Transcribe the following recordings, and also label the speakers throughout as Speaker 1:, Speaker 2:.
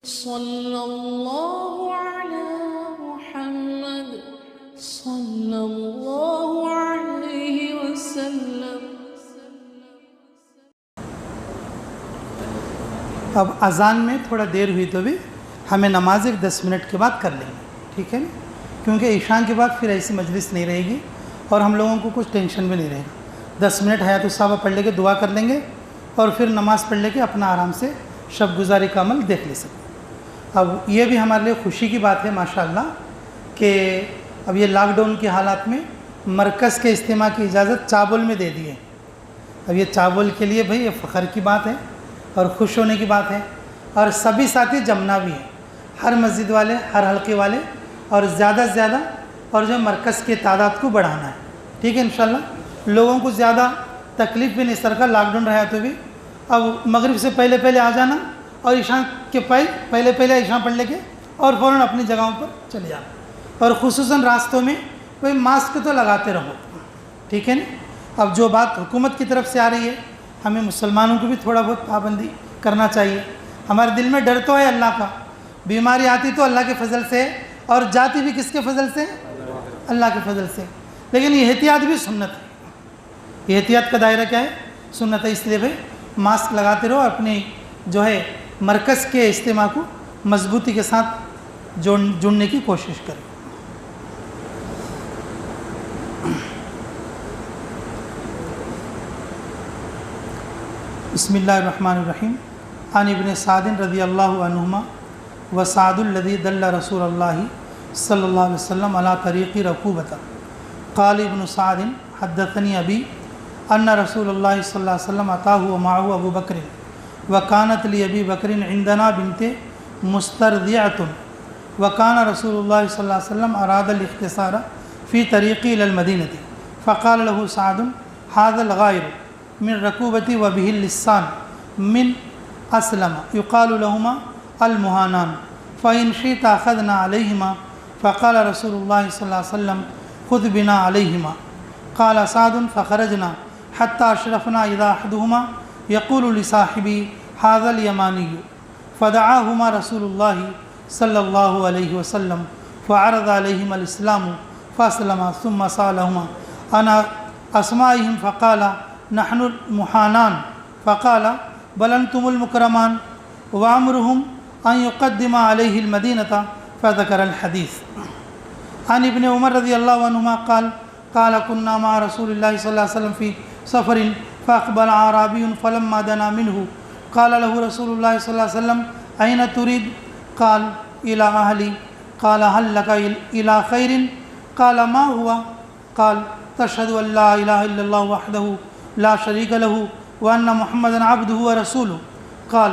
Speaker 1: صلی اللہ علی محمد صلی اللہ علیہ وسلم۔
Speaker 2: اب اذان میں تھوڑا دیر ہوئی تو بھی ہمیں نماز 10 منٹ کے بعد کر لیں گے، ٹھیک ہے نا؟ کیونکہ عشاء کے بعد پھر ایسی مجلس نہیں رہے گی اور ہم لوگوں کو کچھ ٹینشن بھی نہیں رہے گا۔ 10 منٹ حیات الصحابہ پڑھ لے کے دعا کر لیں گے اور پھر نماز پڑھ لے کے اپنا آرام سے شب گزاری کا عمل دیکھ لے سکتے۔ اب یہ بھی ہمارے لیے خوشی کی بات ہے ماشاءاللہ کہ اب یہ لاک ڈاؤن کے حالات میں مرکز کے اجتماع کی اجازت چابول میں دے دی ہے۔ اب یہ چابول کے لیے بھئی یہ فخر کی بات ہے اور خوش ہونے کی بات ہے، اور سبھی ساتھی جمنا بھی ہے، ہر مسجد والے، ہر حلقے والے، اور زیادہ سے زیادہ اور جو مرکز کے تعداد کو بڑھانا ہے، ٹھیک ہے انشاءاللہ۔ لوگوں کو زیادہ تکلیف بھی نہیں، سر کا لاک ڈاؤن رہا تو بھی اب مغرب سے پہلے آ جانا اور عشاء کے پہلے عشاء پڑھ لے کے اور فوراً اپنی جگہوں پر چلے جانا، اور خصوصاً راستوں میں کوئی ماسک تو لگاتے رہو، ٹھیک ہے نا؟ اب جو بات حکومت کی طرف سے آ رہی ہے ہمیں مسلمانوں کو بھی تھوڑا بہت پابندی کرنا چاہیے۔ ہمارے دل میں ڈر تو ہے اللہ کا، بیماری آتی تو اللہ کے فضل سے اور جاتی بھی کس کے فضل سے؟ اللہ کے فضل سے، لیکن یہ احتیاط بھی سنت ہے۔ یہ احتیاط کا دائرہ کیا ہے؟ سنت ہے، اس لیے بھائی ماسک لگاتے رہو، اپنی جو ہے مرکز کے اجتماع کو مضبوطی کے ساتھ جڑنے کی کوشش کریں۔ بسم اللہ الرحمن الرحیم۔ عن ابن سعد رضی اللہ عنہما وسعد الذی دل رسول اللہ صلی اللہ علیہ وسلم علی طریق رکوبۃ قال ابن سعد حدثنی ابی ان رسول اللہ صلی اللہ علیہ وسلم اتاہ ومعه ابو بکر وکانت لابی بکر عندنا بنت مسترضعۃ وکان رسول اللہ صلی اللہ علیہ وسلم اراد الاختصار فی طریقی الی المدینہ فقال له سعد هذا الغائر من رکوبتی وبه اللسان من اسلم یقال لهما المہانان فإن شئت أخذنا عليهما فقال رسول الله صلی اللہ علیہ وسلم خذ بنا عليهما قال سعد فخرجنا حتى أشرفنا إذا أحدهما يقول لصاحبي هذا اليماني فدعاهما رسول الله صلی اللہ علیہ وسلم فعرض عليهما الإسلام فأسلما ثم سألهما عن أسمائهم فقال نحن المحانان فقال بل أنتم المكرمان وأمرهم أن يقدم عليه المدينة فذكر الحديث۔ عن ابن عمر رضی اللہ عنہما قال كنا مع رسول الله صلی اللہ علیہ وسلم في سفر فأقبل أعرابي فلما دنا منه قال له رسول الله صلی اللہ علیہ وسلم أين تريد؟ قال إلى أهلي قال هل لك إلى خير؟ قال ما هو؟ قال تشهد أن لا إله إلا الله وحده لا شريك له وأن محمدا عبده ورسوله قال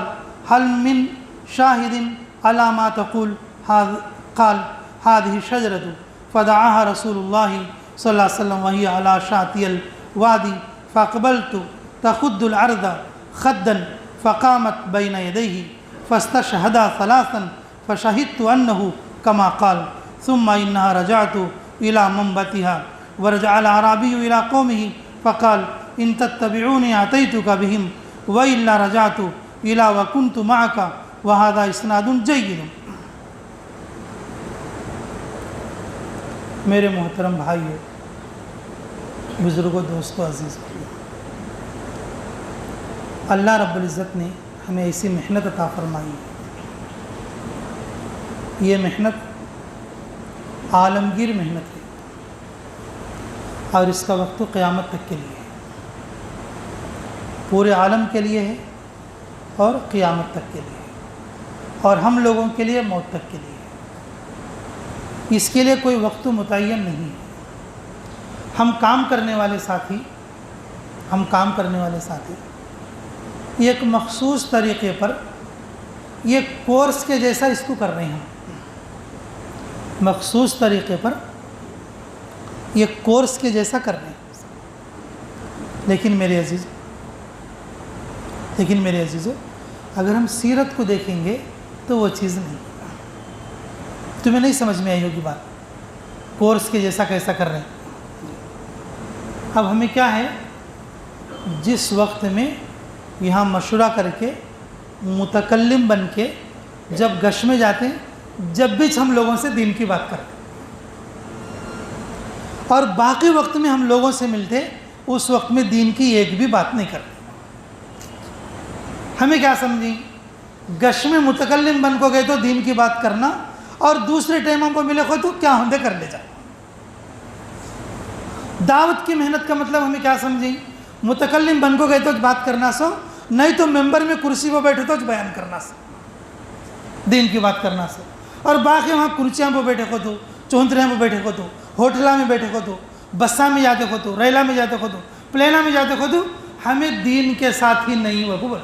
Speaker 2: هل من شاهد على ما تقول؟ قال هذه شجرة فدعاها رسول الله صلى الله عليه وسلم وهي على شاطئ الوادي فأقبلت تخد العرض خدا فقامت بين يديه فاستشهدا ثلاثا فشهدت أنه كما قال ثم إنها رجعت إلى منبتها ورجع الأعرابي إلى قومه فقال إن تتبعوني أتيتك بهم وإلا رجعت إلى وكنت معك وهذا إسناد جيد۔ میرے محترم بھائیو، بزرگوں، دوستوں، عزیز، اللہ رب العزت نے ہمیں ایسی محنت عطا فرمائی ہے۔ یہ محنت عالمگیر محنت ہے اور اس کا وقت قیامت تک کے لیے ہے، پورے عالم کے لیے ہے اور قیامت تک کے لیے ہے، اور ہم لوگوں کے لیے موت تک کے لیے ہے۔ اس کے لیے کوئی وقت متعین نہیں ہے۔ ہم کام کرنے والے ساتھی ایک مخصوص طریقے پر یہ کورس کے جیسا اس کو کر رہے ہیں، مخصوص طریقے پر یہ کورس کے جیسا کر رہے ہیں۔ لیکن میرے عزیزو، اگر ہم سیرت کو دیکھیں گے تو وہ چیز نہیں، تمہیں نہیں سمجھ میں آئی ہوگی بات، کورس کے جیسا کیسا کر رہے ہیں۔ اب ہمیں کیا ہے، جس وقت میں یہاں مشورہ کر کے متکلم بن کے جب گشت میں جاتے ہیں جب بھی ہم لوگوں سے دین کی بات کرتے ہیں، اور باقی وقت میں ہم لوگوں سے ملتے اس وقت میں دین کی ایک بھی بات نہیں کرتے۔ ہمیں کیا سمجھیں، گشت میں متکلم بن کو گئے تو دین کی بات کرنا، اور دوسرے ٹائم ہم کو ملے خود تو کیا ہوندے کر لے جائے۔ دعوت کی محنت کا مطلب ہمیں کیا سمجھیں، متکلم بن کو گئے تو بات کرنا سو، نہیں تو ممبر میں کرسی پہ بیٹھے تو بیان کرنا سو، دین کی بات کرنا سو، اور باقی وہاں کرسیاں پہ بیٹھے خود چونتریاں پہ بیٹھے خود ہوٹلہ میں بیٹھے خود بسا میں جاتے خود ریلا میں جاتے خود پلینا میں جاتے خود، ہمیں دین کے ساتھ ہی نہیں ہوا بول۔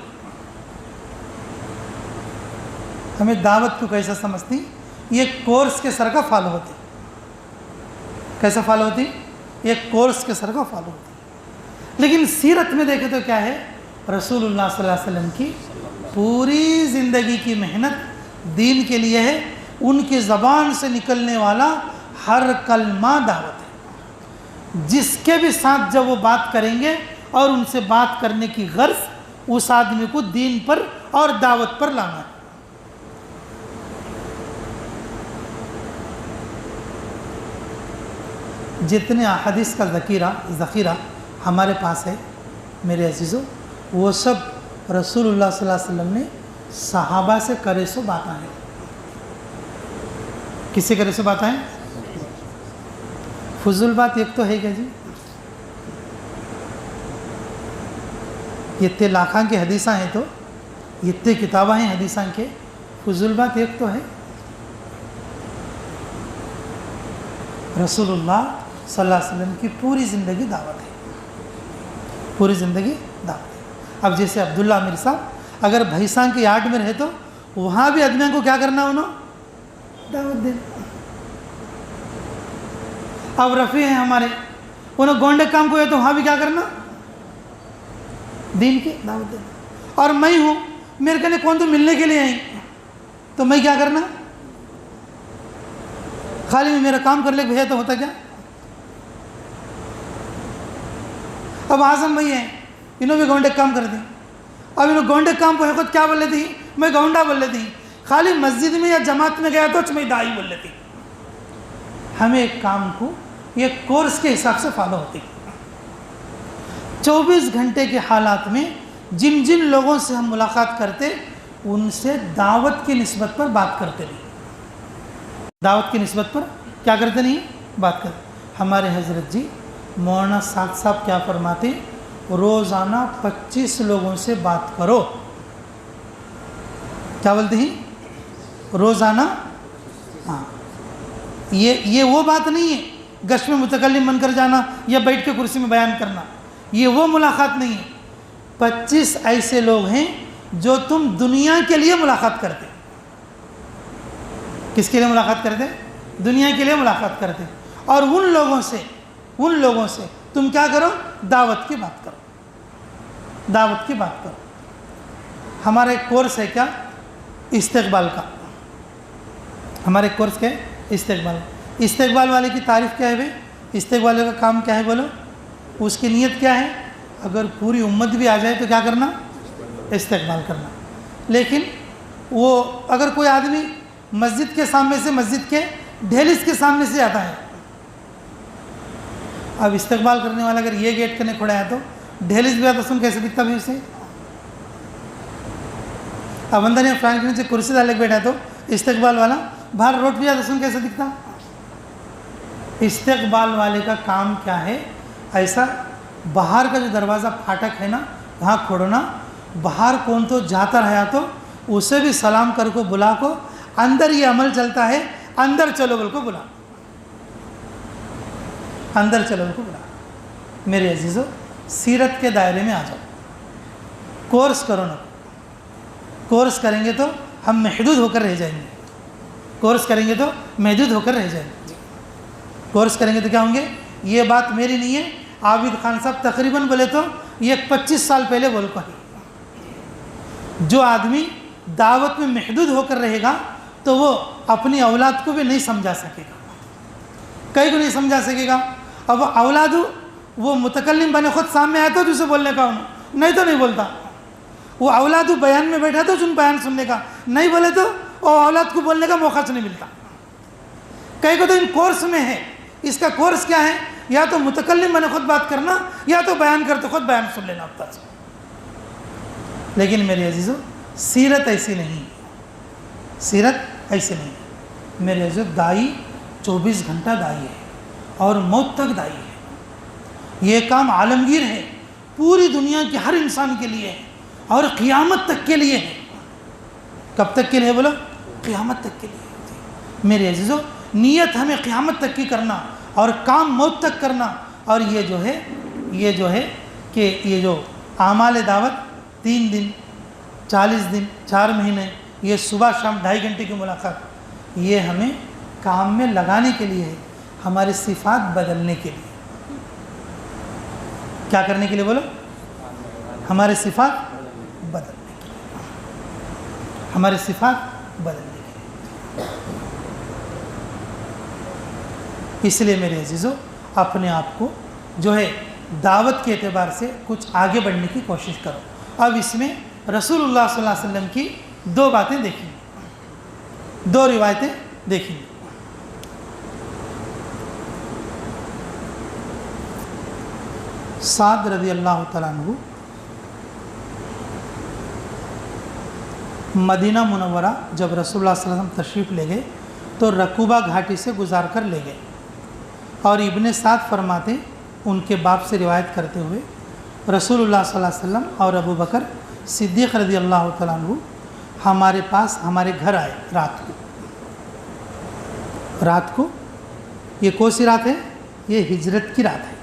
Speaker 2: ہمیں دعوت کو کیسا سمجھتی، یہ کورس کے سر کا فالو ہوتی، کیسا فالو ہوتی، یہ کورس کے سر کا فالو ہوتی۔ لیکن سیرت میں دیکھیں تو کیا ہے، رسول اللہ صلی اللہ علیہ وسلم کی پوری زندگی کی محنت دین کے لیے ہے، ان کی زبان سے نکلنے والا ہر کلمہ دعوت ہے۔ جس کے بھی ساتھ جب وہ بات کریں گے اور ان سے بات کرنے کی غرض اس آدمی کو دین پر اور دعوت پر لانا ہے۔ جتنے احادیث کا ذخیرہ ہمارے پاس ہے میرے عزیزوں، وہ سب رسول اللہ صلی اللہ علیہ وسلم نے صحابہ سے کرے سو باتیں ہیں۔ کس سے کرے سو باتیں ہیں؟ فضول بات ایک تو ہے کیا جی، یہ لاکھاں کی حدیثاں ہیں تو یہ کتابیں ہیں حدیثاں کے، فضول بات ایک تو ہے۔ رسول اللہ صلی اللہ علیہ وسلم کی پوری زندگی دعوت ہے، پوری زندگی دعوت ہے۔ اب جیسے عبداللہ امیر صاحب اگر بھیسان کے یارڈ میں رہے تو وہاں بھی آدمیوں کو کیا کرنا، انہوں دعوت دینا۔ اب رفیع ہیں ہمارے، انہوں گونڈے کام کو ہے تو وہاں بھی کیا کرنا، دین کی دعوت دینا۔ اور میں ہوں، میرے کہنے کون تو ملنے کے لیے آئیں تو میں کیا کرنا، خالی میں میرا کام کر لے بھیا تو ہوتا کیا۔ اب اعظم بھائی ہیں، انہوں بھی گونڈے کام کر دیں، اب انہوں گونڈے کام پہ خود کیا بول لیتی، میں گونڈا بول لیتی، خالی مسجد میں یا جماعت میں گیا تو میں دائی بول لیتی۔ ہمیں ایک کام کو یہ کورس کے حساب سے فالو ہوتی۔ 24 گھنٹے کے حالات میں جن جن لوگوں سے ہم ملاقات کرتے ان سے دعوت کی نسبت پر بات کرتے نہیں، دعوت کی نسبت پر کیا کرتے نہیں، بات کرتے۔ ہمارے حضرت جی مولانا سعد صاحب کیا فرماتے، روزانہ 25 لوگوں سے بات کرو۔ کیا بولتے ہیں، روزانہ، ہاں یہ وہ بات نہیں ہے گشت میں متکلم بن کر جانا یا بیٹھ کے کرسی میں بیان کرنا، یہ وہ ملاقات نہیں ہے۔ 25 ایسے لوگ ہیں جو تم دنیا کے لیے ملاقات کرتے۔ کس کے لیے ملاقات کرتے، دنیا کے لیے ملاقات کرتے، اور ان لوگوں سے تم کیا کرو، دعوت کی بات کرو، دعوت کی بات کرو۔ ہمارا ایک کورس ہے کیا، استقبال کا، ہمارے کورس کے استقبال والے کی تعریف کیا ہے بھائی، استقبال کا کام کیا ہے بولو، اس کی نیت کیا ہے، اگر پوری امت بھی آ جائے تو کیا کرنا، استقبال کرنا۔ لیکن وہ اگر کوئی آدمی مسجد کے سامنے سے، مسجد کے دہلیز کے سامنے سے آتا ہے، اب استقبال کرنے والا اگر یہ گیٹ کرنے کھڑا ہے تو دہلیز بھی آتا سن کیسے دکھتا بھی اسے۔ اب اندر یا فرائن کے نیچے کرسی ڈال کے بیٹھا تو استقبال والا باہر روڈ پہ آتا سن کیسے دکھتا۔ استقبال والے کا کام کیا ہے، ایسا باہر کا جو دروازہ پھاٹک ہے نا وہاں کھڑنا، باہر کون تو جاتا رہا تو اسے بھی سلام کر کو بلا کو، اندر یہ عمل چلتا ہے، اندر چلو بول کو بلا، اندر چلو بول کو بلا۔ میرے عزیزو سیرت کے دائرے میں آ جاؤ، کورس کرو نا، کورس کریں گے تو ہم محدود ہو کر رہ جائیں گے، کورس کریں گے تو محدود ہو کر رہ جائیں گے، کورس کریں گے تو کیا ہوں گے۔ یہ بات میری نہیں ہے، عابد خان صاحب تقریباً بولے تو یہ 25 سال پہلے بول کو ہے۔ جو آدمی دعوت میں محدود ہو کر رہے گا تو وہ اپنی اولاد کو بھی نہیں سمجھا سکے گا، کئی کو نہیں سمجھا سکے گا۔ اب اولاد وہ متکلم بنے خود سامنے آیا تو جسے بولنے کا نہیں تو نہیں بولتا، وہ اولاد بیان میں بیٹھا تو بیان سننے کا نہیں بولے تو اور اولاد کو بولنے کا موقع نہیں ملتا. کئی کو تو ان کورس میں ہے. اس کا کورس کیا ہے؟ یا تو متکلم بنے خود بات کرنا، یا تو بیان کرتے خود بیان سن لینا اب تک. لیکن میرے عزیزو سیرت ایسی نہیں، سیرت ایسی نہیں. میرے عزیزو دائی 24 گھنٹہ دائی ہے اور موت تک دائی ہے. یہ کام عالمگیر ہے، پوری دنیا کے ہر انسان کے لیے ہے اور قیامت تک کے لیے ہے. کب تک کے لیے بولو؟ قیامت تک کے لیے. میرے عزیزو نیت ہمیں قیامت تک کی کرنا اور کام موت تک کرنا. اور یہ جو ہے کہ یہ جو اعمال دعوت 3 دن 40 دن 4 مہینے، یہ صبح شام 2.5 گھنٹے کی ملاقات، یہ ہمیں کام میں لگانے کے لیے ہے، ہماری صفات بدلنے کے لیے. کیا کرنے کے لیے بولو؟ ہمارے صفات بدلنے کے لیے، ہمارے صفات بدلنے کے لیے. اس لیے میرے عزیزو اپنے آپ کو جو ہے دعوت کے اعتبار سے کچھ آگے بڑھنے کی کوشش کرو. اب اس میں رسول اللہ صلی اللہ علیہ وسلم کی 2 باتیں دیکھیں، 2 روایتیں دیکھیں. سعد رضی اللہ تعالیٰ عنہ مدینہ منورہ جب رسول اللہ صلی اللہ علیہ وسلم تشریف لے گئے تو رکوبہ گھاٹی سے گزار کر لے گئے. اور ابن سعد فرماتے ان کے باپ سے روایت کرتے ہوئے رسول اللہ صلی اللہ علیہ وسلم اور ابو بکر صدیق رضی اللہ تعالیٰ عنہ ہمارے پاس ہمارے گھر آئے رات کو. یہ کون سی رات ہے؟ یہ ہجرت کی رات ہے.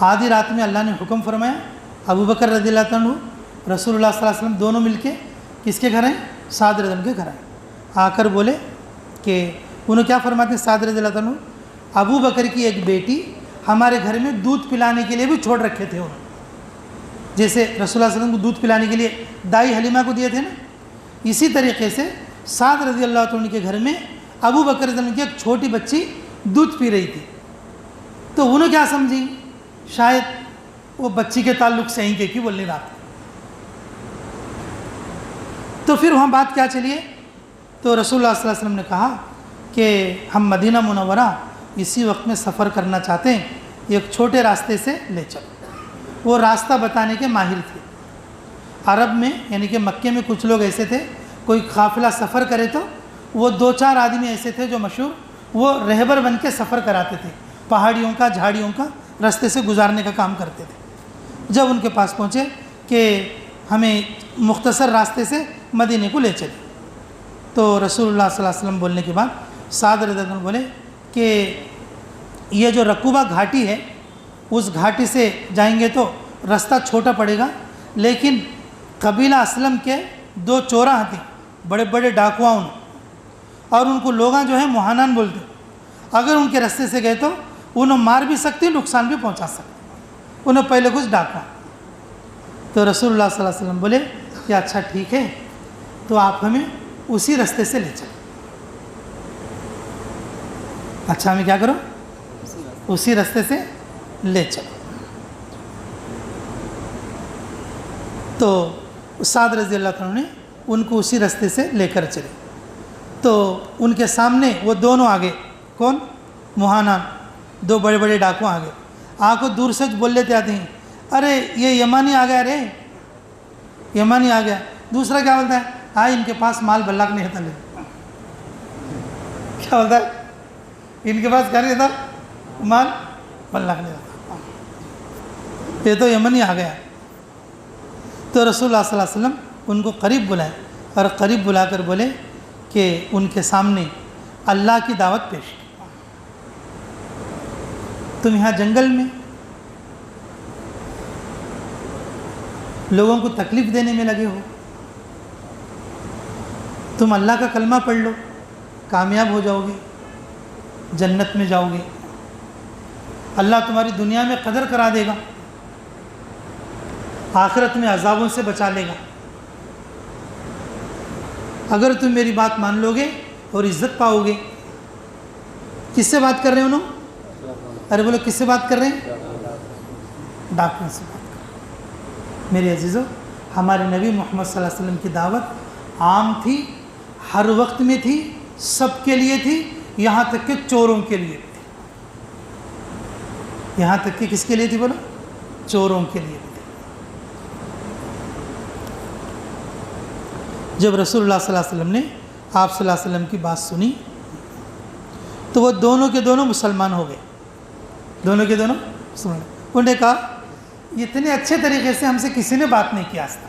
Speaker 2: آدھی رات میں اللہ نے حکم فرمایا، ابو بکر رضی اللہ عنہ رسول اللہ صلی اللہ علیہ وسلم دونوں مل کے کس کے گھر ہیں؟ سعد رضی اللہ عنہ کے گھر آئے. آ کر بولے کہ انہوں کیا فرماتے ہیں سعد رضی اللہ عنہ، ابو بکر کی ایک بیٹی ہمارے گھر میں دودھ پلانے کے لیے بھی چھوڑ رکھے تھے. انہوں جیسے رسول اللہ صلی اللہ علیہ وسلم کو دودھ پلانے کے لیے دائی حلیمہ کو دیے تھے نا، اسی طریقے سے سعد رضی اللہ عنہ کے گھر میں ابو بکر رضی اللہ عنہ کی ایک چھوٹی بچی دودھ پی رہی تھی. تو انہوں کیا سمجھی؟ شاید وہ بچی کے تعلق سے ہی کہ بولنے رات. تو پھر وہاں بات کیا چلیے، تو رسول اللہ صلی اللہ علیہ وسلم نے کہا کہ ہم مدینہ منورہ اسی وقت میں سفر کرنا چاہتے ہیں، ایک چھوٹے راستے سے لے چلو. وہ راستہ بتانے کے ماہر تھے. عرب میں یعنی کہ مکے میں کچھ لوگ ایسے تھے، کوئی قافلہ سفر کرے تو وہ 2-4 آدمی ایسے تھے جو مشہور، وہ رہبر بن کے سفر کراتے تھے، پہاڑیوں کا جھاڑیوں کا راستے سے گزارنے کا کام کرتے تھے. جب ان کے پاس پہنچے کہ ہمیں مختصر راستے سے مدینے کو لے چلے، تو رسول اللہ صلی اللہ علیہ وسلم بولنے کے بعد سعد رضی اللہ عنہ بولے کہ یہ جو رکوبہ گھاٹی ہے اس گھاٹی سے جائیں گے تو راستہ چھوٹا پڑے گا، لیکن قبیلہ اسلم کے 2 چوراں تھے، بڑے بڑے ڈاکواؤں، اور ان کو لوگاں جو ہیں مہانان بولتے. اگر ان کے راستے سے گئے تو انہیں مار بھی سکتے، نقصان بھی پہنچا سکتے. انہیں پہلے کچھ ڈاکا. تو رسول اللہ صلی اللہ علیہ وسلم بولے کہ اچھا ٹھیک ہے، تو آپ ہمیں اسی راستے سے لے چلو. اچھا ہمیں کیا کرو؟ اسی راستے سے لے چلو. تو سعد رضی اللہ عنہ نے ان کو اسی راستے سے لے کر چلے. تو ان کے سامنے وہ دونوں آگے، کون؟ مہانان، 2 بڑے بڑے ڈاکو آگے. کو دور سے بول لیتے آتے ہیں، ارے یہ یمانی آ گیا، رے یمانی آ گیا. دوسرا کیا بولتا ہے؟ ان کے پاس مال بلاک نہیں ہوتا. لے کیا بولتا ہے؟ ان کے پاس کیا نہیں ہوتا؟ مال بلاک نہیں ہوتا. یہ تو یمنی آ گیا. تو رسول اللہ صلی اللہ علیہ وسلم ان کو قریب بلائے اور قریب بلا کر بولے کہ ان کے سامنے اللہ کی دعوت پیش کی. تم یہاں جنگل میں لوگوں کو تکلیف دینے میں لگے ہو، تم اللہ کا کلمہ پڑھ لو، کامیاب ہو جاؤ گے، جنت میں جاؤ گے، اللہ تمہاری دنیا میں قدر کرا دے گا، آخرت میں عذابوں سے بچا لے گا. اگر تم میری بات مان لو گے اور عزت پاؤ گے. کس سے بات کر رہے ہیں انہوں؟ ارے بولو کس سے بات کر رہے ہیں؟ ڈاکٹر سے بات کر رہے ہیں. میرے عزیزو، ہمارے نبی محمد صلی اللہ علیہ وسلم کی دعوت عام تھی، ہر وقت میں تھی، سب کے لیے تھی، یہاں تک کہ چوروں کے لیے بھی تھی۔ یہاں تک کہ کس کے لیے تھی بولو؟ چوروں کے لیے بھی تھی۔ جب رسول اللہ صلی اللہ علیہ وسلم نے آپ صلی اللہ علیہ وسلم کی بات سنی تو وہ دونوں کے دونوں مسلمان ہو گئے، دونوں کے دونوں مسلمان۔ انہوں نے کہا اتنے اچھے طریقے سے ہم سے کسی نے بات نہیں کیا آج تک۔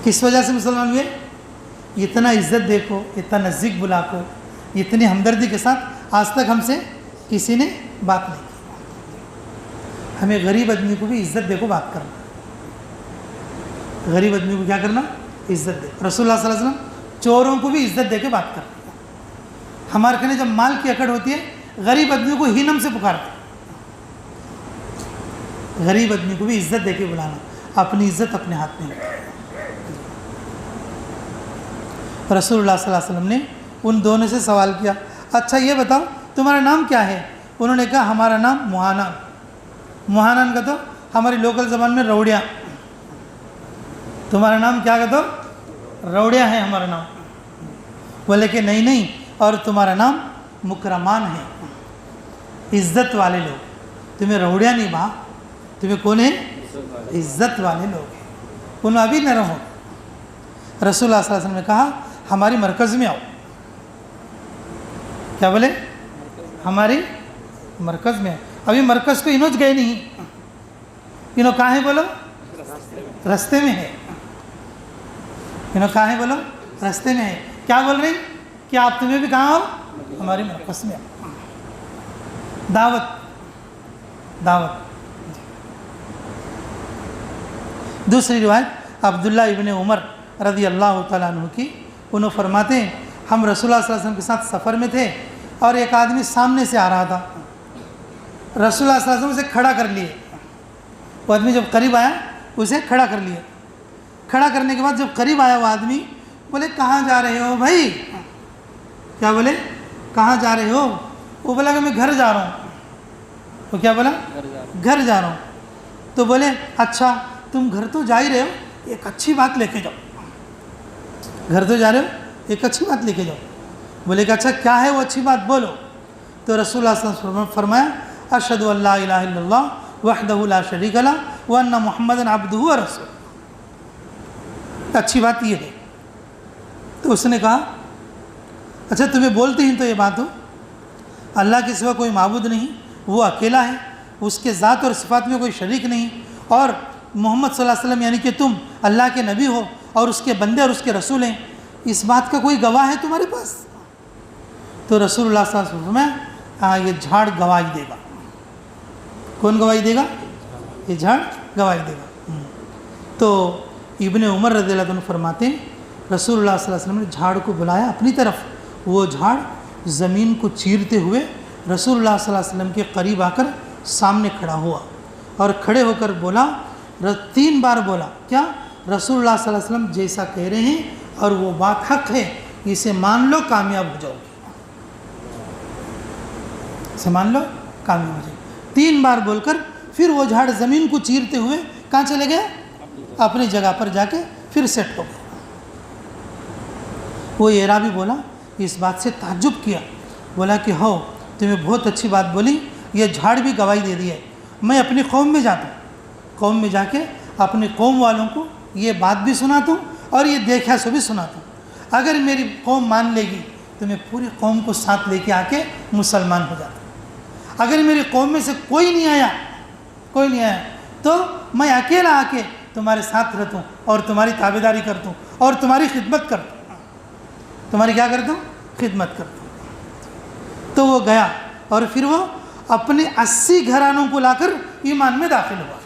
Speaker 2: کس وجہ سے مسلمان ہوئے؟ اتنا عزت دیکھو، اتنا نزدیک بلا کو، اتنی ہمدردی کے ساتھ آج تک ہم سے کسی نے بات نہیں کی۔ ہمیں غریب آدمی کو بھی عزت دے کو بات کرنا، غریب آدمی کو کیا کرنا؟ عزت دے۔ رسول اللہ صلی اللہ علیہ وسلم چوروں کو بھی عزت دے کے بات کرتے ہیں۔ ہمارے کہنے جب مال کی اکڑ ہوتی ہے غریب آدمی کو ہینم سے پکارتے ہیں۔ غریب آدمی کو بھی عزت دے کے بلانا، اپنی عزت اپنے ہاتھ میں ہوتی ہے۔ رسول اللہ صلی اللہ علیہ وسلم نے ان دونوں سے سوال کیا، اچھا یہ بتاؤ تمہارا نام کیا ہے؟ انہوں نے کہا ہمارا نام موہانان۔ موہانان کا تو ہماری لوکل زبان میں روڑیا۔ تمہارا نام کیا کہتے ہو؟ روڑیا ہے ہمارا نام۔ بولے کہ نہیں، اور تمہارا نام مکرمان ہے، عزت والے لوگ۔ تمہیں روڑیا نہیں با، تمہیں کون ہے؟ عزت والے لوگ ہیں۔ انہوں ابھی نہ رہو۔ رسول اللہ صلی اللہ علیہ وسلم نے کہا ہماری مرکز میں آؤ۔ کیا بولے؟ ہماری مرکز میں۔ ابھی مرکز کو انہوں گئے نہیں، انہوں کہاں ہے بولو؟ رستے میں ہے۔ انہوں کہاں ہے بولو؟ رستے میں ہے۔ کیا بول رہے ہیں کہ آپ تمہیں بھی کہاں ہو؟ ہماری مرکز میں آؤ۔ دعوت۔ دوسری روایت عبداللہ ابن عمر رضی اللہ تعالیٰ عنہ کی، انہوں فرماتے ہیں ہم رسول اللہ صلی اللہ علیہ وسلم کے ساتھ سفر میں تھے اور ایک آدمی سامنے سے آ رہا تھا، رسول اللہ صلی اللہ علیہ وسلم اسے کھڑا کر لیے۔ وہ آدمی جب قریب آیا اسے کھڑا کر لیا۔ کھڑا کرنے کے بعد جب قریب آیا وہ آدمی بولے کہاں جا رہے ہو بھائی؟ کیا بولے؟ کہاں جا رہے ہو؟ وہ بولا کہ میں گھر جا رہا ہوں۔ وہ کیا بولا؟ گھر جا رہا ہوں۔ تو بولے اچھا تم گھر تو جا ہی رہے ہو، ایک اچھی بات لے کے جاؤ۔ گھر تو جا رہے ہو، ایک اچھی بات لے کے جاؤ۔ بولے کہ اچھا کیا ہے وہ اچھی بات بولو۔ تو رسول اللہ صلی اللہ علیہ وسلم فرمایا اشہد ان لا الہ الا اللہ وحدہ لا شریک لہ وان محمدا عبدہ ورسولہ۔ اچھی بات یہ ہے۔ تو اس نے کہا اچھا تمہیں بولتے ہیں تو یہ بات ہو، اللہ کے سوا کوئی معبود نہیں، وہ اکیلا ہے، اس کے ذات اور صفات میں کوئی شریک نہیں، اور محمد صلی اللہ علیہ وسلم یعنی کہ تم اللہ کے نبی ہو اور اس کے بندے اور اس کے رسول ہیں، اس بات کا کوئی گواہ ہے تمہارے پاس؟ تو رسول اللہ صلی اللہ علیہ وسلم یہ جھاڑ گواہی دے گا۔ کون گواہی دے گا؟ یہ جھاڑ گواہی دے گا۔ تو ابن عمر رضی اللہ عنہ فرماتے ہیں رسول اللہ صلی اللہ علیہ وسلم نے جھاڑ کو بلایا اپنی طرف، وہ جھاڑ زمین کو چیرتے ہوئے رسول اللہ صلی اللہ علیہ وسلم کے قریب آ کر سامنے کھڑا ہوا اور کھڑے ہو کر بولا، 3 بار بولا کیا؟ رسول اللہ صلی اللہ علیہ وسلم جیسا کہہ رہے ہیں اور وہ بات حق ہے، اسے مان لو کامیاب ہو جاؤ گے، اسے مان لو کامیاب ہو جاؤ گے۔ 3 بار بول کر پھر وہ جھاڑ زمین کو چیرتے ہوئے کہاں چلے گئے؟ اپنی جگہ پر جا کے پھر سیٹ ہو گئے۔ وہ اعرابی بولا، اس بات سے تعجب کیا، بولا کہ ہو تمہیں بہت اچھی بات بولی، یہ جھاڑ بھی گواہی دے دی ہے، میں اپنی قوم میں جاتا ہوں، قوم میں جا کے اپنی قوم والوں کو یہ بات بھی سناتا ہوں اور یہ دیکھا سو بھی سناتا ہوں، اگر میری قوم مان لے گی تو میں پوری قوم کو ساتھ لے کے آ کے مسلمان ہو جاتا ہوں، اگر میری قوم میں سے کوئی نہیں آیا تو میں اکیلا آ کے تمہارے ساتھ رہتا ہوں اور تمہاری تابعداری کرتا ہوں اور تمہاری خدمت کرتا ہوں، تمہاری کیا کرتا ہوں؟ خدمت کرتا ہوں۔ تو وہ گیا اور پھر وہ اپنے 80 گھرانوں کو لا کر ایمان میں داخل ہوا۔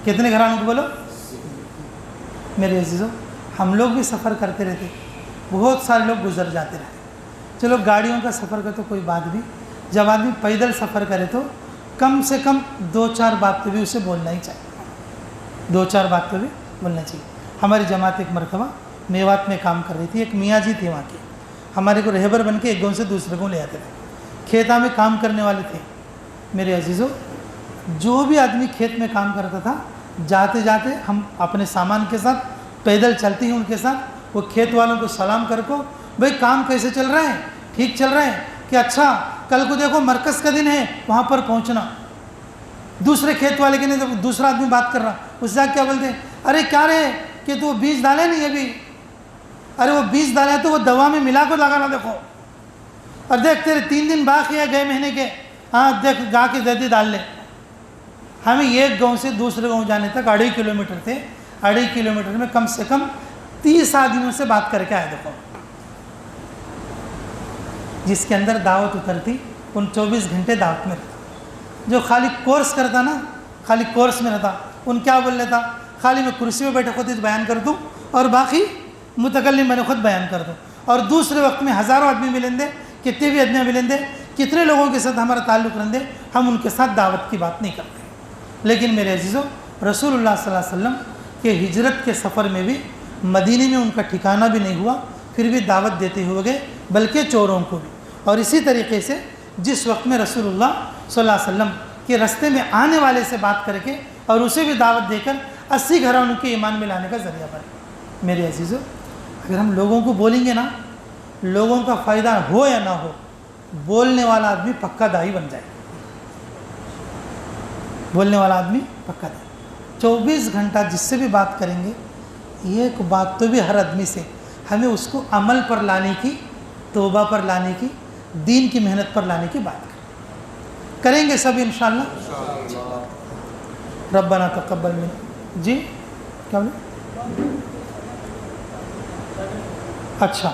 Speaker 2: کتنے گھرانوں کو بولو؟ میرے عزیزوں ہم لوگ بھی سفر کرتے رہتے، بہت سارے لوگ گزر جاتے رہتے، چلو گاڑیوں کا سفر کا تو کوئی بات بھی، جب آدمی پیدل سفر کرے تو کم سے کم 2-4 بات تو بھی اسے بولنا ہی چاہیے، 2-4 بات تو بھی بولنا چاہیے۔ ہماری جماعت ایک مرتبہ میوات میں کام کر رہی تھی، ایک میاں جی تھے وہاں کے، ہمارے کو رہبر بن کے ایک گاؤں سے دوسرے گاؤں لے آتے تھے، کھیتا میں کام کرنے والے تھے۔ میرے عزیزوں جو بھی آدمی کھیت میں کام کرتا تھا، جاتے جاتے ہم اپنے سامان کے ساتھ پیدل چلتی ہیں ان کے ساتھ، وہ کھیت والوں کو سلام کر کو، بھئی کام کیسے چل رہے ہیں، ٹھیک چل رہے ہیں کہ اچھا کل کو دیکھو مرکز کا دن ہے وہاں پر پہنچنا. دوسرے کھیت والے کے نہیں، دوسرا آدمی بات کر رہا، اس سے کیا بولتے ہیں، ارے کیا رہے کہ تو وہ بیج ڈالے نہیں ابھی، ارے وہ بیج ڈالے تو وہ دوا میں ملا کو لگانا دیکھو، اور دیکھ تیرے 3 دن باقی ہے گئے مہینے کے، ہاں دیکھ گا کے جلدی ڈال لے. ہمیں ایک گاؤں سے دوسرے گاؤں جانے تک 2.5 کلومیٹر تھے، 2.5 کلومیٹر میں کم سے کم 30 آدمیوں سے بات کر کے آئے. دیکھو جس کے اندر دعوت اترتی ان 24 گھنٹے دعوت میں رہتا. جو خالی کورس کرتا نا، خالی کورس میں رہتا، ان کیا بول لیتا، خالی میں کرسی میں بیٹھے خود بیان کر دوں اور باقی متکلم میں نے خود بیان کر دوں. اور دوسرے وقت میں ہزاروں آدمی ملیں دے، کتنے بھی آدمی ملیں دے، کتنے لوگوں کے ساتھ ہمارا تعلق رہن دے، ہم ان کے ساتھ دعوت کی بات نہیں کرتے. لیکن میرے عزیزوں، رسول اللہ صلی اللہ علیہ وسلم کے ہجرت کے سفر میں بھی مدینے میں ان کا ٹھکانہ بھی نہیں ہوا، پھر بھی دعوت دیتے ہوئے گئے، بلکہ چوروں کو بھی. اور اسی طریقے سے جس وقت میں رسول اللہ صلی اللہ علیہ وسلم کے رستے میں آنے والے سے بات کر کے اور اسے بھی دعوت دے کر 80 گھرانوں کے ایمان میں لانے کا ذریعہ بنے. میرے عزیزوں، اگر ہم لوگوں کو بولیں گے نا، لوگوں کا فائدہ ہو یا نہ ہو، بولنے والا آدمی پکا دائی بن جائے. بولنے والا آدمی پکا دائی. 24 گھنٹہ جس سے بھی بات کریں گے، ایک بات تو بھی ہر آدمی سے ہمیں اس کو عمل پر لانے کی، توبہ پر لانے کی، دین کی محنت پر لانے کی بات کریں گے سب انشاءاللہ. ربنا تقبل منا. جی کیا بولے؟ اچھا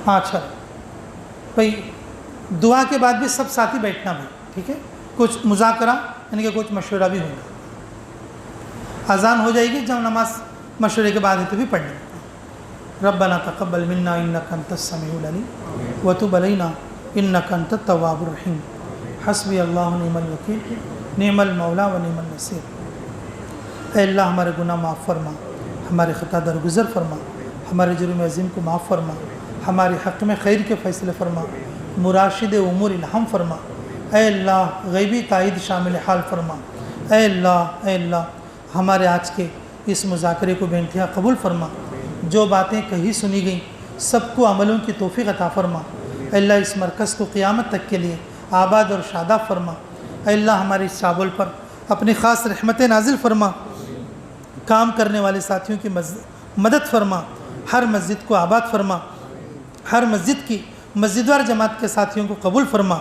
Speaker 2: ہاں اچھا بھائی، دعا کے بعد بھی سب ساتھی بیٹھنا بھی ٹھیک ہے، کچھ مذاکرہ یعنی کہ کچھ مشورہ بھی ہوگا. اذان ہو جائے گی، جب نماز مشورے کے بعد ہے تو بھی پڑھ لیں. ربنا تقبل منا انک انت السمیع العلیم وتب علینا انک انت التواب الرحیم. حسبی اللہ نعم الوکیل نعم المولا و نعم النصیر. اے اللہ ہمارے گناہ معاف فرما، ہمارے خطا درگزر فرما، ہمارے جرم عظیم کو معاف فرما، ہمارے حق میں خیر کے فیصلے فرما، مراشد امور الہم فرما. اے اللہ غیبی تائید شامل حال فرما. اے اللہ ہمارے آج کے اس مذاکرے کو بے انتہا قبول فرما. جو باتیں کہی سنی گئیں سب کو عملوں کی توفیق عطا فرما. اے اللہ اس مرکز کو قیامت تک کے لیے آباد اور شاداب فرما. اے اللہ ہمارے اس چاول پر اپنی خاص رحمت نازل فرما. کام کرنے والے ساتھیوں کی مدد فرما. ہر مسجد کو آباد فرما. ہر مسجد کی مسجدوار جماعت کے ساتھیوں کو قبول فرما.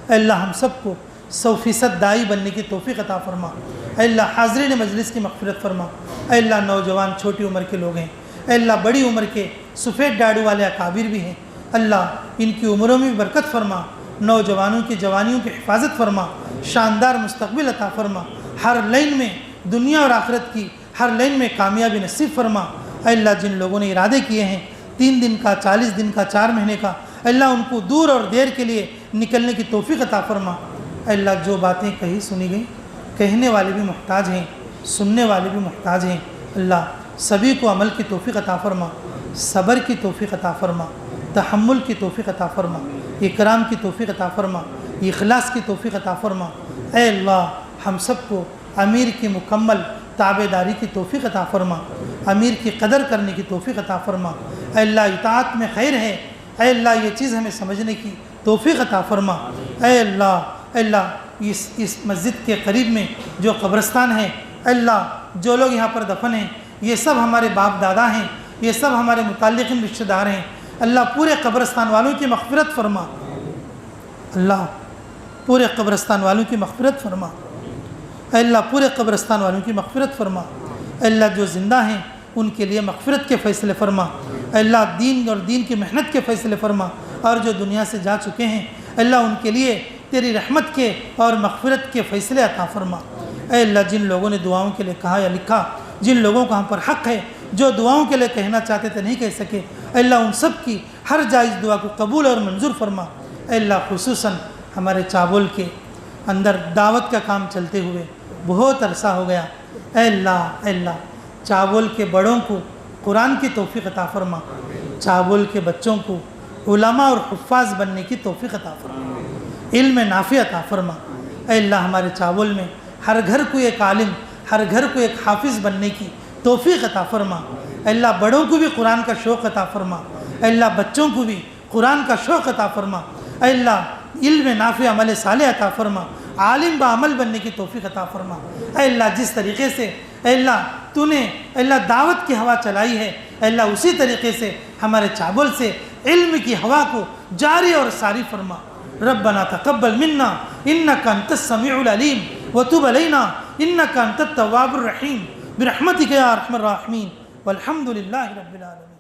Speaker 2: اے اللہ ہم سب کو 100% دائی بننے کی توفیق عطا فرما. اے اللہ حاضرین مجلس کی مغفرت فرما. اے اللہ نوجوان چھوٹی عمر کے لوگ ہیں، اے اللہ بڑی عمر کے سفید ڈاڑو والے اکابر بھی ہیں، اللہ ان کی عمروں میں برکت فرما. نوجوانوں کی جوانیوں کی حفاظت فرما. شاندار مستقبل عطا فرما. ہر لائن میں دنیا اور آخرت کی ہر لائن میں کامیابی نصیب فرما. اے اللہ جن لوگوں نے ارادے کیے ہیں 3 دن کا، 40 دن کا، 4 مہینے کا، اے اللہ ان کو دور اور دیر کے لیے نکلنے کی توفیق عطا فرما. اے اللہ جو باتیں کہی سنی گئیں، کہنے والے بھی محتاج ہیں، سننے والے بھی محتاج ہیں، اللہ سبھی کو عمل کی توفیق عطا فرما، صبر کی توفیق عطا فرما، تحمل کی توفیق عطا فرما، اکرام کی توفیق عطا فرما، اخلاص کی توفیق عطا فرما. اے اللہ ہم سب کو امیر کی مکمل تابعداری کی توفیق عطا فرما. امیر کی قدر کرنے کی توفیق عطا فرما. اے اللہ اطاعت میں خیر ہے، اے اللہ یہ چیز ہمیں سمجھنے کی توفیق عطا فرما. اے اللہ اس مسجد کے قریب میں جو قبرستان ہے، اے اللہ جو لوگ یہاں پر دفن ہیں یہ سب ہمارے باپ دادا ہیں، یہ سب ہمارے متعلقین رشتہ دار ہیں. اللہ پورے قبرستان والوں کی مغفرت فرما. اللہ پورے قبرستان والوں کی مغفرت فرما. اے اللہ پورے قبرستان والوں کی مغفرت فرما. اے اللہ جو زندہ ہیں ان کے لیے مغفرت کے فیصلے فرما. اے اللہ دین اور دین کی محنت کے فیصلے فرما. اور جو دنیا سے جا چکے ہیں اے اللہ ان کے لیے تیری رحمت کے اور مغفرت کے فیصلے عطا فرما. اے اللہ جن لوگوں نے دعاؤں کے لیے کہا یا لکھا، جن لوگوں کا ہم پر حق ہے، جو دعاؤں کے لیے کہنا چاہتے تھے نہیں کہہ سکے، اے اللہ ان سب کی ہر جائز دعا کو قبول اور منظور فرما. اے اللہ خصوصاً ہمارے چابول کے اندر دعوت کا کام چلتے ہوئے بہت عرصہ ہو گیا. اے اللہ چابول کے بڑوں کو قرآن کی توفیق عطا فرما. چابول کے بچوں کو علماء اور حفاظ بننے کی توفیق عطا فرما. علم نافع عطا فرما. اے اللہ ہمارے چابول میں ہر گھر کو ایک عالم، ہر گھر کو ایک حافظ بننے کی توفیق عطا فرما۔ اے اللہ بڑوں کو بھی قرآن کا شوق عطا فرما، اے اللہ بچوں کو بھی قرآن کا شوق عطا فرما، اے اللہ علم نافع عمل صالح عطا فرما، عالم با عمل بننے کی توفیق عطا فرما۔ اے اللہ جس طریقے سے اے اللہ تو نے اے اللہ دعوت کی ہوا چلائی ہے، اے اللہ اسی طریقے سے ہمارے چاول سے علم کی ہوا کو جاری اور ساری فرما۔ ربنا تقبل منا انک انت السمیع العلیم وتب علینا انک انت التواب الرحیم برحمتک یا ارحم الراحمین والحمد للہ رب العالمین۔